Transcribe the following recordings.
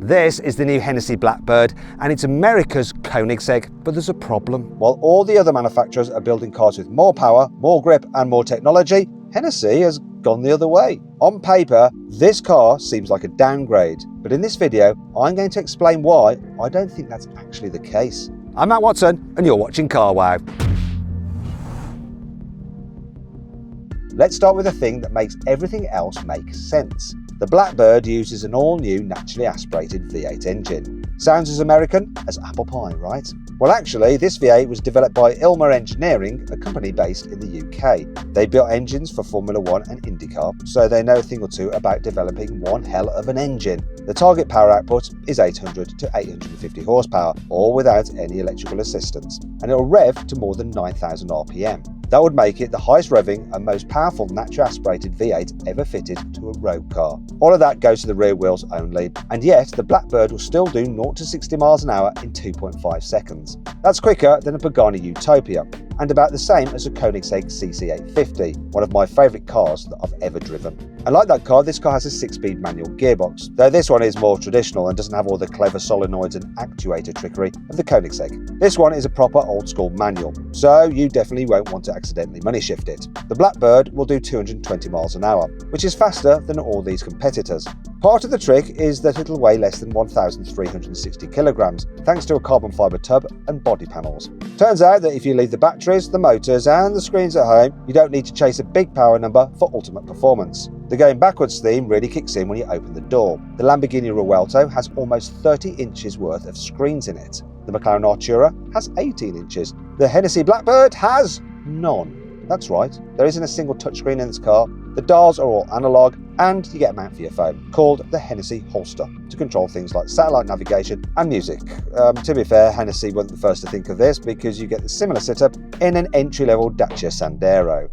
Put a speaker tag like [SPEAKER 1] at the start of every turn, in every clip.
[SPEAKER 1] This is the new Hennessy Blackbird, and it's America's Koenigsegg, but there's a problem. While all the other manufacturers are building cars with more power, more grip and more technology, Hennessy has gone the other way. On paper, this car seems like a downgrade, but in this video, I'm going to explain why I don't think that's actually the case. I'm Matt Watson, and you're watching CarWow. Let's start with the thing that makes everything else make sense. The Blackbird uses an all-new naturally aspirated V8 engine. Sounds as American as apple pie, right? Well, actually, this V8 was developed by Ilmer Engineering, a company based in the UK. They built engines for Formula 1 and IndyCar, so they know a thing or two about developing one hell of an engine. The target power output is 800 to 850 horsepower, all without any electrical assistance, and it'll rev to more than 9,000 RPM. That would make it the highest revving and most powerful naturally aspirated V8 ever fitted to a road car. All of that goes to the rear wheels only, and yet the Blackbird will still do 0 to 60 miles an hour in 2.5 seconds. That's quicker than a Pagani Utopia, and about the same as a Koenigsegg CC850, one of my favourite cars that I've ever driven. And like that car, this car has a 6-speed manual gearbox, though this one is more traditional and doesn't have all the clever solenoids and actuator trickery of the Koenigsegg. This one is a proper old-school manual, so you definitely won't want to accidentally money shift it. The Blackbird will do 220 miles an hour, which is faster than all these competitors. Part of the trick is that it'll weigh less than 1,360 kilograms, thanks to a carbon fibre tub and body panels. Turns out that if you leave the batteries, the motors and the screens at home, you don't need to chase a big power number for ultimate performance. The going backwards theme really kicks in when you open the door. The Lamborghini Revuelto has almost 30 inches worth of screens in it. The McLaren Artura has 18 inches. The Hennessy Blackbird has none. That's right, there isn't a single touchscreen in this car. The dials are all analog, and you get a mount for your phone, called the Hennessy Holster, to control things like satellite navigation and music. To be fair, Hennessy wasn't the first to think of this, because you get the similar setup in an entry-level Dacia Sandero.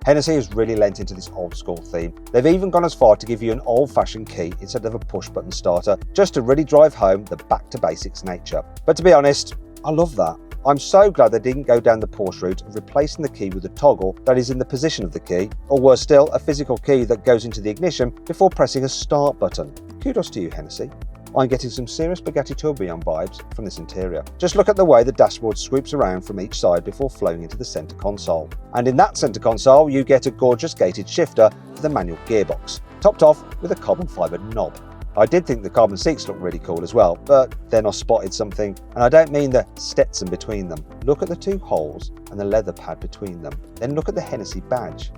[SPEAKER 1] Hennessy has really lent into this old-school theme. They've even gone as far to give you an old-fashioned key instead of a push-button starter, just to really drive home the back-to-basics nature. But to be honest, I love that. I'm so glad they didn't go down the Porsche route of replacing the key with a toggle that is in the position of the key, or worse still, a physical key that goes into the ignition before pressing a start button. Kudos to you, Hennessy. I'm getting some serious Bugatti Tourbillon vibes from this interior. Just look at the way the dashboard swoops around from each side before flowing into the centre console. And in that centre console, you get a gorgeous gated shifter for the manual gearbox, topped off with a carbon fibre knob. I did think the carbon seats looked really cool as well, but then I spotted something, and I don't mean the Stetson between them. Look at the two holes and the leather pad between them. Then look at the Hennessy badge.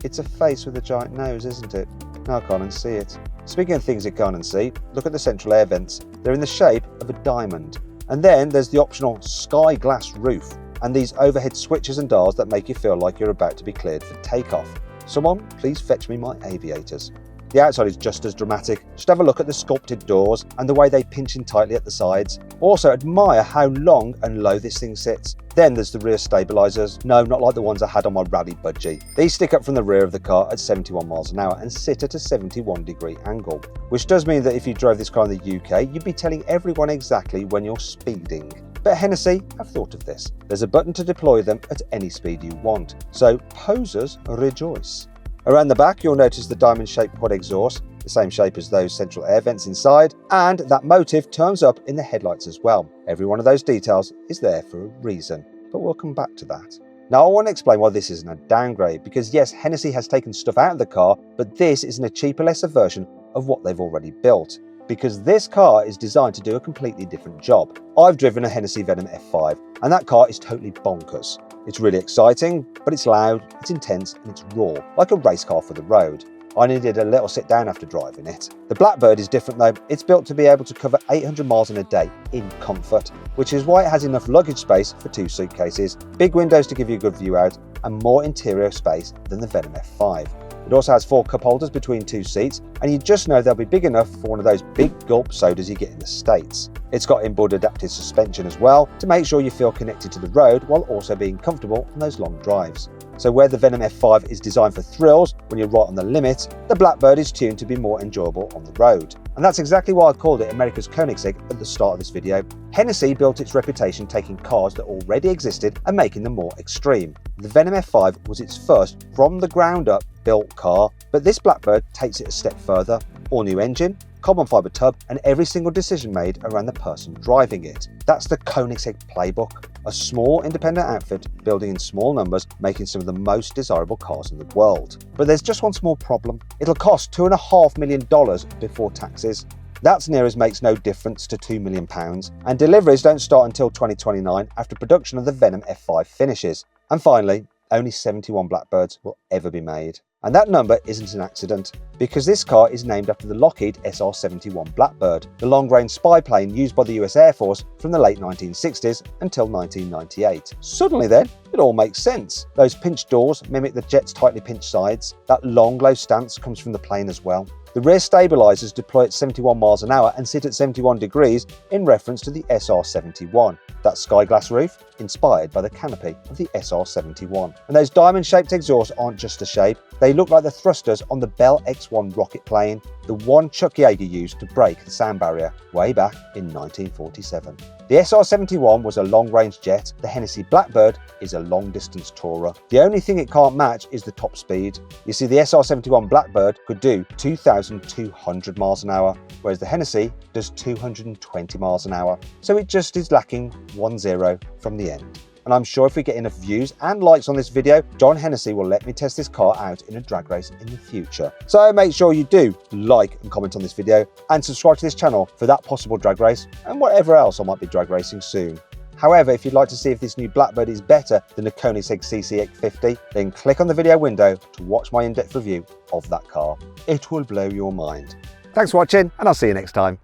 [SPEAKER 1] It's a face with a giant nose, isn't it? No, I can't unsee it. Speaking of things you can't unsee, look at the central air vents. They're in the shape of a diamond. And then there's the optional sky glass roof, and these overhead switches and dials that make you feel like you're about to be cleared for takeoff. Someone please fetch me my aviators. The outside is just as dramatic. Just have a look at the sculpted doors and the way they pinch in tightly at the sides. Also admire how long and low this thing sits. Then there's the rear stabilisers. No, not like the ones I had on my rally budgie. These stick up from the rear of the car at 71 miles an hour and sit at a 71-degree angle, which does mean that if you drove this car in the UK, you'd be telling everyone exactly when you're speeding. But Hennessy have thought of this. There's a button to deploy them at any speed you want. So posers rejoice. Around the back, you'll notice the diamond-shaped quad exhaust, the same shape as those central air vents inside, and that motif turns up in the headlights as well. Every one of those details is there for a reason, but we'll come back to that. Now, I want to explain why this isn't a downgrade, because yes, Hennessy has taken stuff out of the car, but this isn't a cheaper, lesser version of what they've already built, because this car is designed to do a completely different job. I've driven a Hennessy Venom F5, and that car is totally bonkers. It's really exciting, but it's loud, it's intense, and it's raw, like a race car for the road. I needed a little sit down after driving it. The Blackbird is different though. It's built to be able to cover 800 miles in a day in comfort, which is why it has enough luggage space for 2 suitcases, big windows to give you a good view out, and more interior space than the Venom F5. It also has 4 cup holders between 2 seats, and you just know they'll be big enough for one of those big gulp sodas you get in the States. It's got inboard adaptive suspension as well to make sure you feel connected to the road while also being comfortable on those long drives. So where the Venom F5 is designed for thrills when you're right on the limit, the Blackbird is tuned to be more enjoyable on the road. And that's exactly why I called it America's Koenigsegg at the start of this video. Hennessy built its reputation taking cars that already existed and making them more extreme. The Venom F5 was its first from the ground up built car, but this Blackbird takes it a step further. All new engine, carbon fibre tub, and every single decision made around the person driving it. That's the Koenigsegg playbook, a small independent outfit building in small numbers, making some of the most desirable cars in the world. But there's just one small problem. It'll cost $2.5 million before taxes. That's near as makes no difference to £2 million, and deliveries don't start until 2029 after production of the Venom F5 finishes. And finally, only 71 Blackbirds will ever be made. And that number isn't an accident, because this car is named after the Lockheed SR-71 Blackbird, the long-range spy plane used by the US Air Force from the late 1960s until 1998. Suddenly then, it all makes sense. Those pinched doors mimic the jet's tightly pinched sides. That long, low stance comes from the plane as well. The rear stabilisers deploy at 71 miles an hour and sit at 71 degrees in reference to the SR-71. That sky glass roof, inspired by the canopy of the SR-71. And those diamond-shaped exhausts aren't just a shape, they look like the thrusters on the Bell X-1 rocket plane, the one Chuck Yeager used to break the sound barrier way back in 1947. The SR-71 was a long-range jet, the Hénési Blackbird is a long-distance tourer. The only thing it can't match is the top speed. You see, the SR-71 Blackbird could do 2,200 miles an hour, whereas the Hénési does 220 miles an hour. So it just is lacking 1-0 from the end. And I'm sure if we get enough views and likes on this video, John Hennessy will let me test this car out in a drag race in the future. So make sure you do like and comment on this video and subscribe to this channel for that possible drag race and whatever else I might be drag racing soon. However, if you'd like to see if this new Blackbird is better than the Koenigsegg CCX50, then click on the video window to watch my in-depth review of that car. It will blow your mind. Thanks for watching, and I'll see you next time.